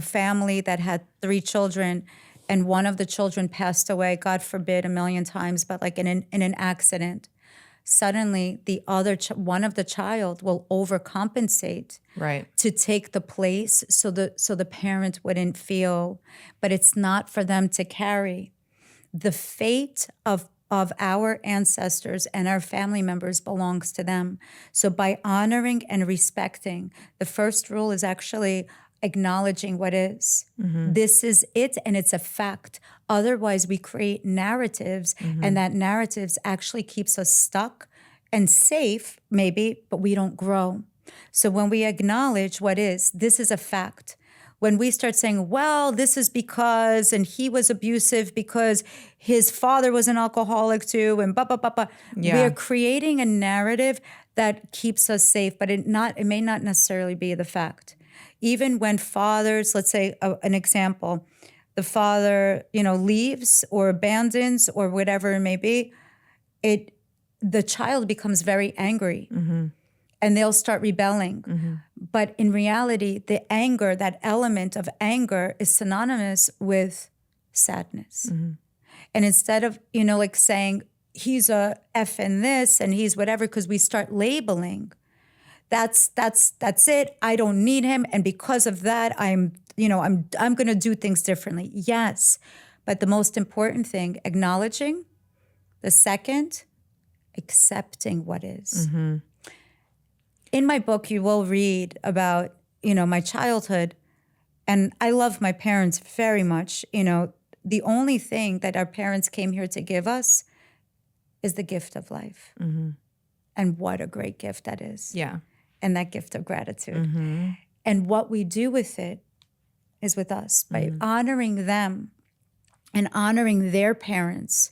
family that had 3 children and one of the children passed away, God forbid, 1,000,000 times, but like in an accident, suddenly the other one of the child will overcompensate to take the place, so the parent wouldn't feel, but it's not for them to carry. The fate of our ancestors and our family members belongs to them. So by honoring and respecting, the first rule is actually acknowledging what is. This is it, and it's a fact. Otherwise, we create narratives, and that narratives actually keeps us stuck and safe, maybe, but we don't grow. So when we acknowledge what is, this is a fact. When we start saying, well, this is because, and he was abusive because his father was an alcoholic too, and we are creating a narrative that keeps us safe, but it may not necessarily be the fact. Even when fathers, let's say an example, the father, leaves or abandons or whatever it may be, the child becomes very angry and they'll start rebelling. But in reality, the anger, that element of anger, is synonymous with sadness. And instead of, like saying he's a F in this and he's whatever, because we start labeling, that's it. I don't need him, and because of that, I'm going to do things differently. Yes, but the most important thing, acknowledging. The second, accepting what is. In my book, you will read about my childhood, and I love my parents very much. The only thing that our parents came here to give us is the gift of life, and what a great gift that is. Yeah. And that gift of gratitude. And what we do with it is with us, by honoring them and honoring their parents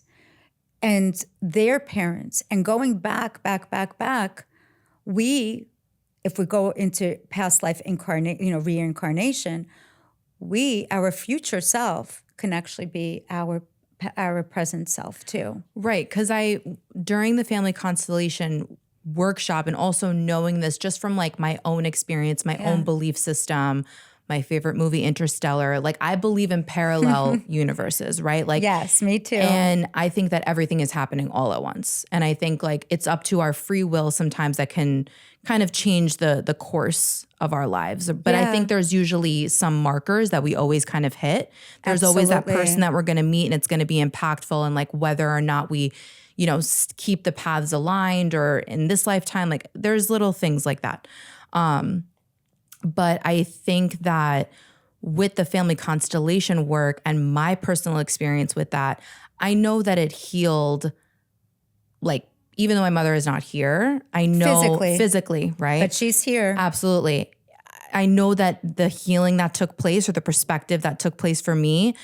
and their parents, and going back, if we go into past life reincarnation, our future self can actually be our present self too. Right, because during the family constellation workshop, and also knowing this just from like my own experience, my own belief system, my favorite movie, Interstellar, like I believe in parallel universes, right? Like, yes, me too. And I think that everything is happening all at once. And I think like it's up to our free will sometimes that can kind of change the course of our lives. But I think there's usually some markers that we always kind of hit. There's always that person that we're going to meet, and it's going to be impactful, and like whether or not we keep the paths aligned, or in this lifetime, like there's little things like that. But I think that with the family constellation work and my personal experience with that, I know that it healed, like, even though my mother is not here, I know physically, right? But she's here. Absolutely. I know that the healing that took place, or the perspective that took place for me,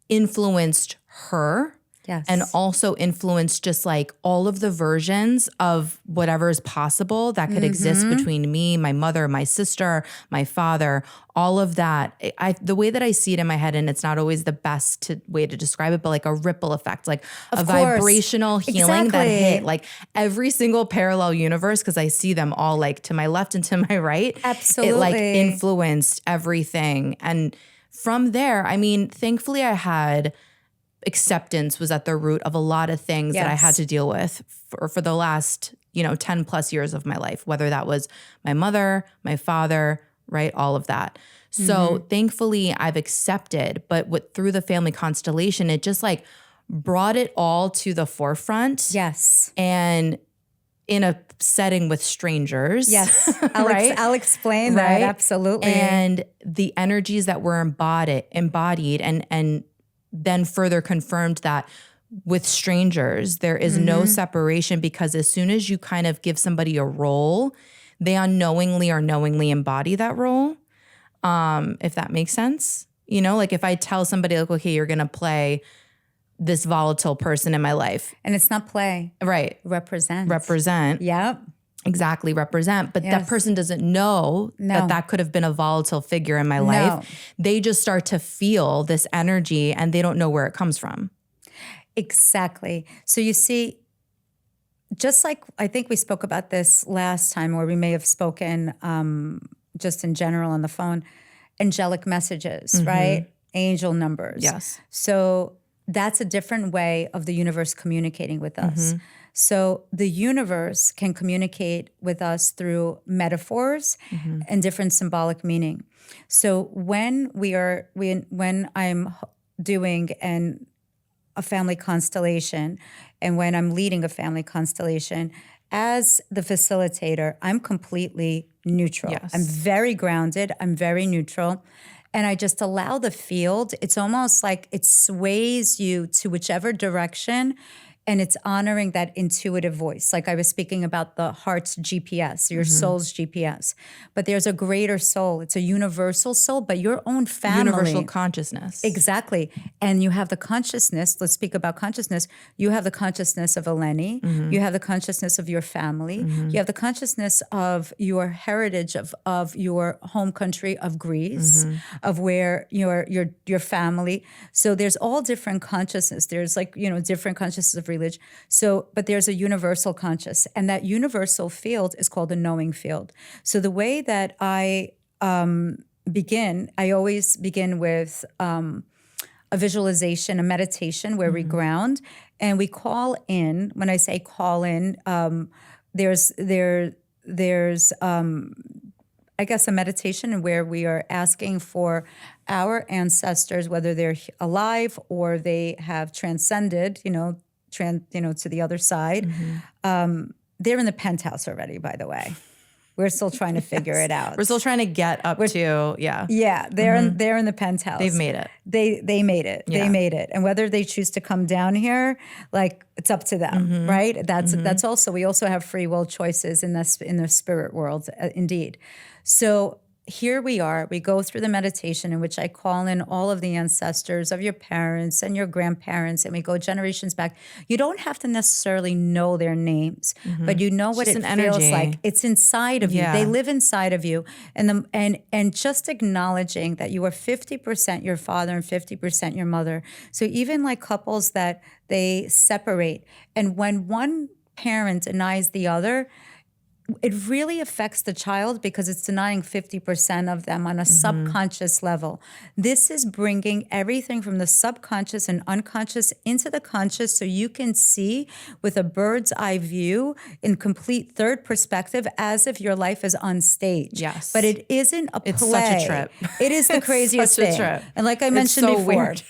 influenced her. Yes. and also influenced just like all of the versions of whatever is possible that could exist between me, my mother, my sister, my father, all of that. The way that I see it in my head, and it's not always the best way to describe it, but like a ripple effect, like a vibrational healing that hit like every single parallel universe, because I see them all like to my left and to my right. Absolutely. It like influenced everything. And from there, I mean, thankfully I had acceptance was at the root of a lot of things that I had to deal with for the last, 10 plus years of my life, whether that was my mother, my father, right? All of that. So thankfully I've accepted, but through the family constellation, it just like brought it all to the forefront. Yes. And in a setting with strangers. Yes. I'll explain that. Absolutely. And the energies that were embodied and then further confirmed that with strangers, there is no separation, because as soon as you kind of give somebody a role, they unknowingly or knowingly embody that role. If that makes sense. Like if I tell somebody like, okay, you're going to play this volatile person in my life. And it's not play. Right. Represent. Yep. Exactly. Represent. But that person doesn't know that could have been a volatile figure in my life. They just start to feel this energy and they don't know where it comes from. Exactly. So you see, just like I think we spoke about this last time, or we may have spoken just in general on the phone, angelic messages, right? Angel numbers. Yes. So that's a different way of the universe communicating with us. So the universe can communicate with us through metaphors and different symbolic meaning. So when I'm doing a family constellation, and when I'm leading a family constellation, as the facilitator, I'm completely neutral. Yes. I'm very grounded. I'm very neutral. And I just allow the field. It's almost like it sways you to whichever direction, and it's honoring that intuitive voice. Like I was speaking about the heart's GPS, your soul's GPS. But there's a greater soul. It's a universal soul, but your own family. Universal consciousness. Exactly. And you have the consciousness. Let's speak about consciousness. You have the consciousness of Eleni. You have the consciousness of your family. You have the consciousness of your heritage, of your home country of Greece, of where your family. So there's all different consciousness. There's like, different consciousness of religion. So, but there's a universal conscious, and that universal field is called the knowing field. So the way that I always begin with a visualization, a meditation where we ground and we call in. When I say call in, there's I guess a meditation where we are asking for our ancestors, whether they're alive or they have transcended, to the other side. They're in the penthouse already, by the way. We're still trying to figure it out. We're still trying to get up to. Yeah, they're in the penthouse. They've made it. They made it. Yeah. They made it. And whether they choose to come down here, like it's up to them, right? That's also, we also have free will choices in the spirit world, indeed. So here we are. We go through the meditation in which I call in all of the ancestors of your parents and your grandparents, and we go generations back. You don't have to necessarily know their names, but you know what it feels like. It's inside of you. They live inside of you, and just acknowledging that you are 50% your father and 50% your mother. So even like couples that they separate, and when one parent denies the other, it really affects the child because it's denying 50% of them on a subconscious level. This is bringing everything from the subconscious and unconscious into the conscious, so you can see with a bird's eye view in complete third perspective, as if your life is on stage. Yes. But it isn't a play. It's such a trip. It is the craziest such a thing. trip. And like I mentioned before, weird.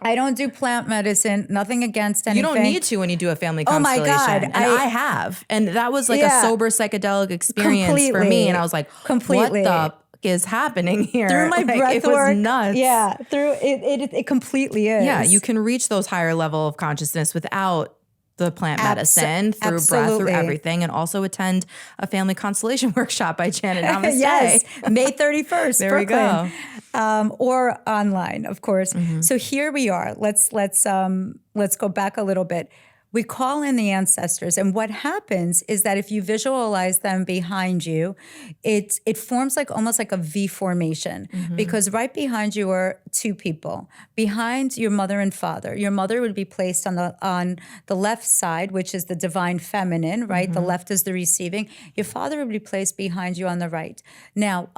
I don't do plant medicine, nothing against anything. You don't need to when you do a family Oh my constellation. God. And I have. And that was like a sober psychedelic experience for Completely. me. And I was like, Completely. what the is happening here? Through my breath it was work. nuts. Yeah, through it completely is. Yeah, you can reach those higher level of consciousness without the plant medicine, through breath, through everything, and also attend a family constellation workshop by Janet Namaste. Yes, May 31st, there Brooklyn. we go. or online, of course. So here we are. Let's go back a little bit. We call in the ancestors, and what happens is that if you visualize them behind you, it forms like almost like a V formation, because right behind you are two people. Behind your mother and father, your mother would be placed on the left side, which is the divine feminine, right? The left is the receiving. Your father would be placed behind you on the right. Now,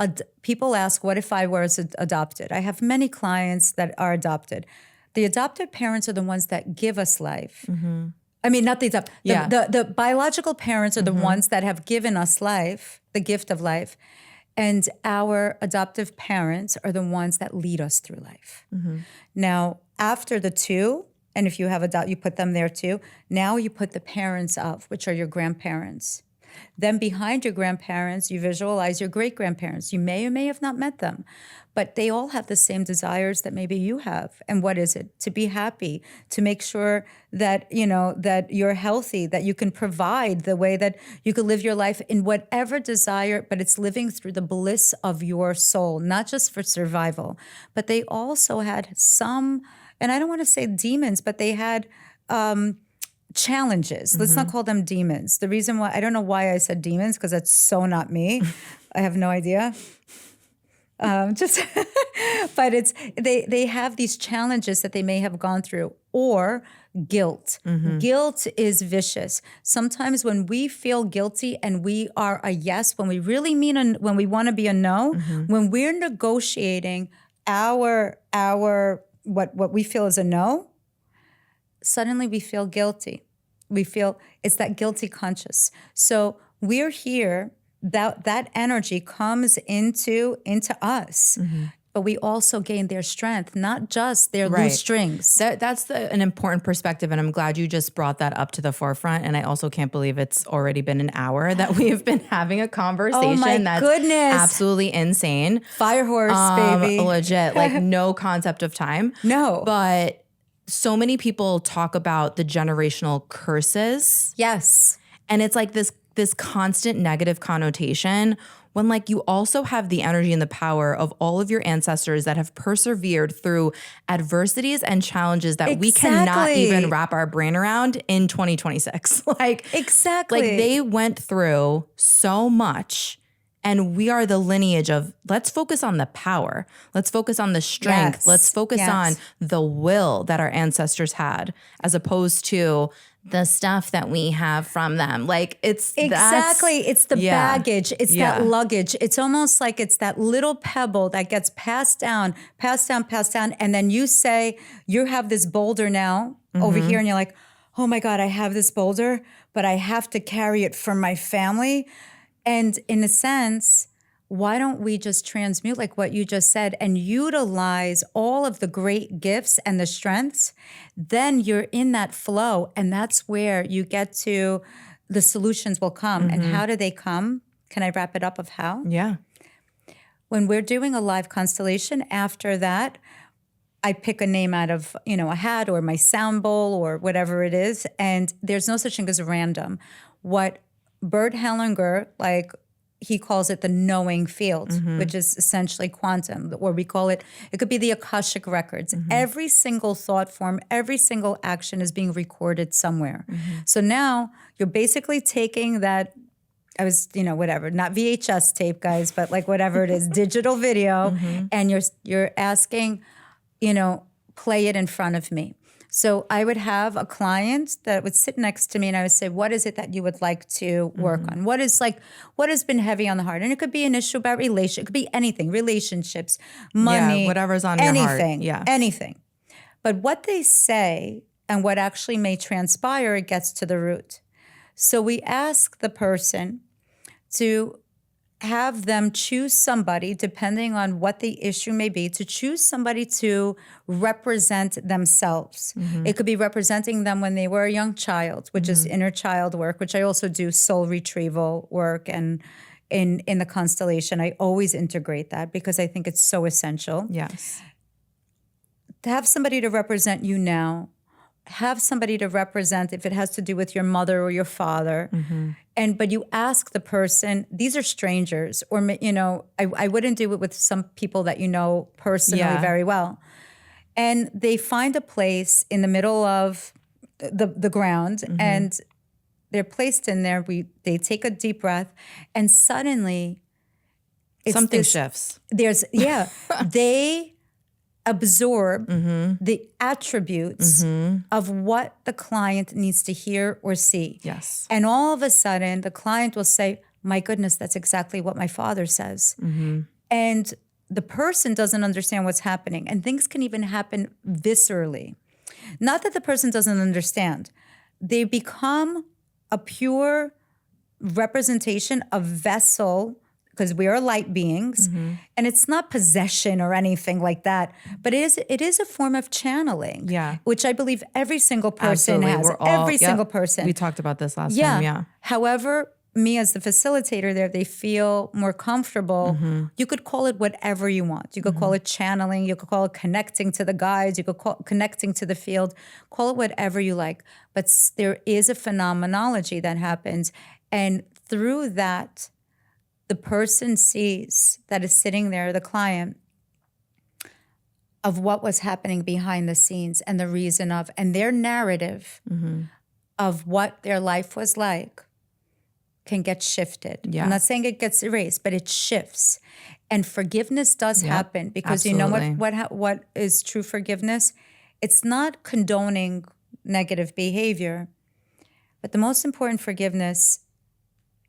people ask, what if I was adopted? I have many clients that are adopted. The adopted parents are the ones that give us life. I mean, not the biological parents are the ones that have given us life, the gift of life. And our adoptive parents are the ones that lead us through life. Now, after the two, and if you have you put them there too, now you put the parents of, which are your grandparents. Then behind your grandparents, you visualize your great-grandparents. You may or may have not met them, but they all have the same desires that maybe you have. And what is it? To be happy, to make sure that, that you're healthy, that you can provide the way that you can live your life in whatever desire, but it's living through the bliss of your soul, not just for survival. But they also had some, and I don't want to say demons, but they had challenges. Let's not call them demons. The reason why, I don't know why I said demons, because that's so not me. I have no idea. But they have these challenges that they may have gone through, or guilt. Guilt is vicious. Sometimes when we feel guilty and we are a yes, when we really mean when we want to be a no, when we're negotiating our what we feel is a no, suddenly we feel guilty. We feel it's that guilty conscious. So we're here, that energy comes into us. But we also gain their strength, not just their loose strings. That's an important perspective, and I'm glad you just brought that up to the forefront. And I also can't believe it's already been an hour that we have been having a conversation. Oh my That's goodness. Absolutely insane. Fire horse, baby. Legit, like no concept of time. No. But so many people talk about the generational curses. Yes. And it's like this constant negative connotation, when like you also have the energy and the power of all of your ancestors that have persevered through adversities and challenges that we cannot even wrap our brain around in 2026. Exactly. Like they went through so much, and we are the lineage of, let's focus on the power. Let's focus on the strength. Yes. Let's focus on the will that our ancestors had, as opposed to the stuff that we have from them. Like it's the baggage. It's that luggage. It's almost like it's that little pebble that gets passed down. And then you say, you have this boulder now over here, and you're like, oh my God, I have this boulder, but I have to carry it for my family. And in a sense, why don't we just transmute, like what you just said, and utilize all of the great gifts and the strengths? Then you're in that flow, and that's where you get to the solutions will come. And how do they come? Can I wrap it up of how? Yeah. When we're doing a live constellation, after that, I pick a name out of, a hat or my sound bowl or whatever it is. And there's no such thing as random. What Bert Hellinger, he calls it the knowing field, which is essentially quantum, or we call it could be the Akashic records. Every single thought form, every single action is being recorded somewhere. So now you're basically taking that, whatever, not VHS tape, guys, but like whatever it is, digital video, and you're asking, play it in front of me. So I would have a client that would sit next to me, and I would say, what is it that you would like to work on? What has been heavy on the heart? And it could be an issue about it could be anything, relationships, money, whatever's on your heart. Anything. But what they say and what actually may transpire, it gets to the root. So we ask the person to have them choose somebody, depending on what the issue may be, to choose somebody to represent themselves. It could be representing them when they were a young child, which is inner child work, which I also do soul retrieval work. And in the constellation, I always integrate that because I think it's so essential. Yes. To have somebody to represent you now, have somebody to represent if it has to do with your mother or your father. But you ask the person, these are strangers, or, I wouldn't do it with some people that you know personally very well. And they find a place in the middle of the ground, and they're placed in there. They take a deep breath, and suddenly something shifts. They absorb the attributes of what the client needs to hear or see. Yes. And all of a sudden, the client will say, my goodness, that's exactly what my father says. And the person doesn't understand what's happening. And things can even happen viscerally. Not that the person doesn't understand. They become a pure representation, a vessel, because we are light beings, and it's not possession or anything like that, but it is a form of channeling, which I believe every single person has. Every single person. We talked about this last time, However, me as the facilitator there, they feel more comfortable. You could call it whatever you want. You could call it channeling. You could call it connecting to the guides. You could call it connecting to the field. Call it whatever you like. But there is a phenomenology that happens, and through that, the person sees that is sitting there, the client, of what was happening behind the scenes and the reason of, and their narrative of what their life was like can get shifted. I'm not saying it gets erased, but it shifts. And forgiveness does happen, because you know what is true forgiveness? It's not condoning negative behavior, but the most important forgiveness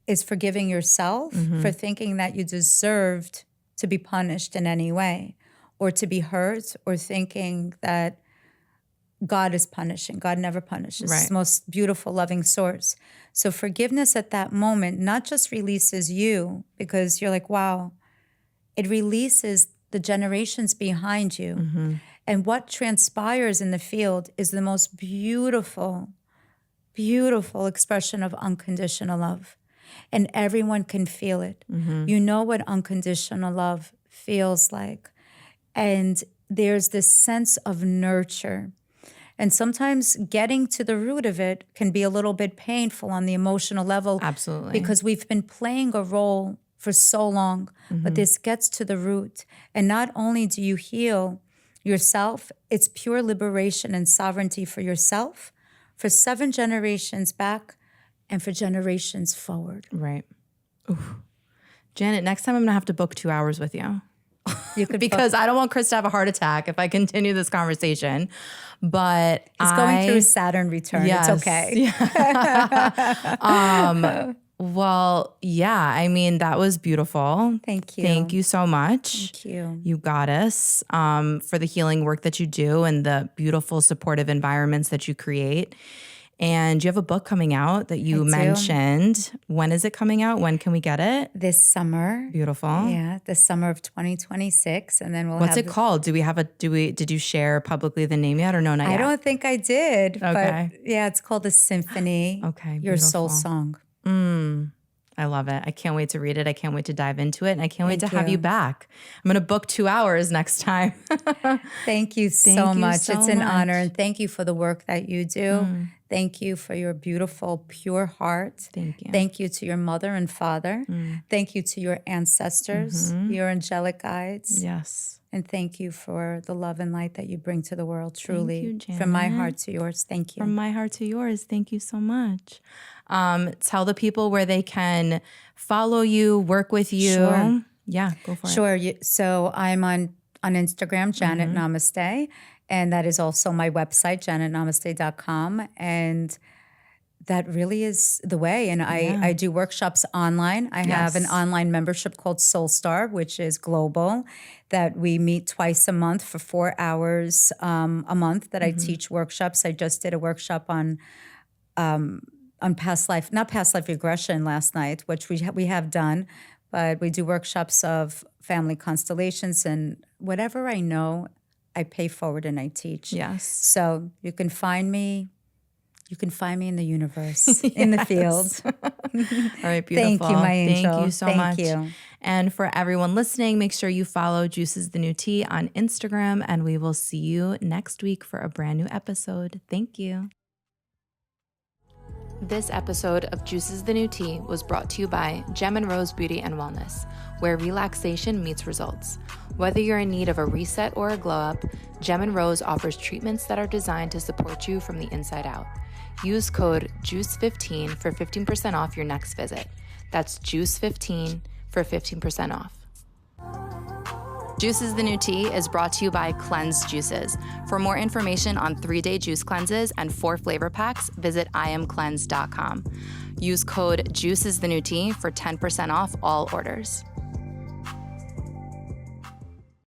is forgiving yourself for thinking that you deserved to be punished in any way, or to be hurt, or thinking that God is punishing. God never punishes. It's the most beautiful, loving source. So forgiveness at that moment not just releases you, because you're like, wow, it releases the generations behind you. And what transpires in the field is the most beautiful, beautiful expression of unconditional love. And everyone can feel it. You know what unconditional love feels like. And there's this sense of nurture. And sometimes getting to the root of it can be a little bit painful on the emotional level. Absolutely. Because we've been playing a role for so long. But this gets to the root. And not only do you heal yourself, it's pure liberation and sovereignty for yourself, for 7 generations back, and for generations forward. Right. Ooh. Janet, next time I'm going to have to book 2 hours with you. You could because I don't want Chris to have a heart attack if I continue this conversation. But he's going through a Saturn return. It's okay. Well, yeah, I mean, that was beautiful. Thank you. Thank you so much. Thank you. You got us, for the healing work that you do and the beautiful supportive environments that you create. And you have a book coming out that you mentioned. When is it coming out? When can we get it? This summer. Beautiful. Yeah, the summer of 2026, and then we'll. What's it called? Do we have a? Did you share publicly the name yet, or no? Not yet. I don't think I did. Okay. But yeah, it's called A Symphony. Okay. Your beautiful. Soul Song. I love it. I can't wait to read it. I can't wait to dive into it. And I can't wait to have you back. I'm going to book 2 hours next time. Thank you so much. It's an honor. And thank you for the work that you do. Thank you for your beautiful, pure heart. Thank you. Thank you to your mother and father. Thank you to your ancestors, your angelic guides. Yes. And thank you for the love and light that you bring to the world, truly. Thank you, Janet. From my heart to yours, thank you. From my heart to yours, thank you so much. Tell the people where they can follow you, work with you. Sure. Yeah, go for it. Sure. So I'm on Instagram, Janet Namaste, and that is also my website, janetnamaste.com. And that really is the way. And I do workshops online. I have an online membership called Soul Star, which is global, that we meet twice a month for 4 hours a month that I teach workshops. I just did a workshop on past life, not past life regression last night, which we have done, but we do workshops of family constellations, and whatever I know, I pay forward and I teach. Yes. So you can find me. You can find me in the universe, in the field. All right, beautiful. Thank you, my angel. Thank you so much. Thank you. And for everyone listening, make sure you follow Juices the New Tea on Instagram, and we will see you next week for a brand new episode. Thank you. This episode of Juices the New Tea was brought to you by Gem and Rose Beauty and Wellness, where relaxation meets results. Whether you're in need of a reset or a glow up, Gem and Rose offers treatments that are designed to support you from the inside out. Use code JUICE15 for 15% off your next visit. That's JUICE15 for 15% off. Juices the New Tea is brought to you by Cleanse Juices. For more information on 3-day juice cleanses and 4 flavor packs, visit iamcleanse.com. Use code JUICES the New Tea for 10% off all orders.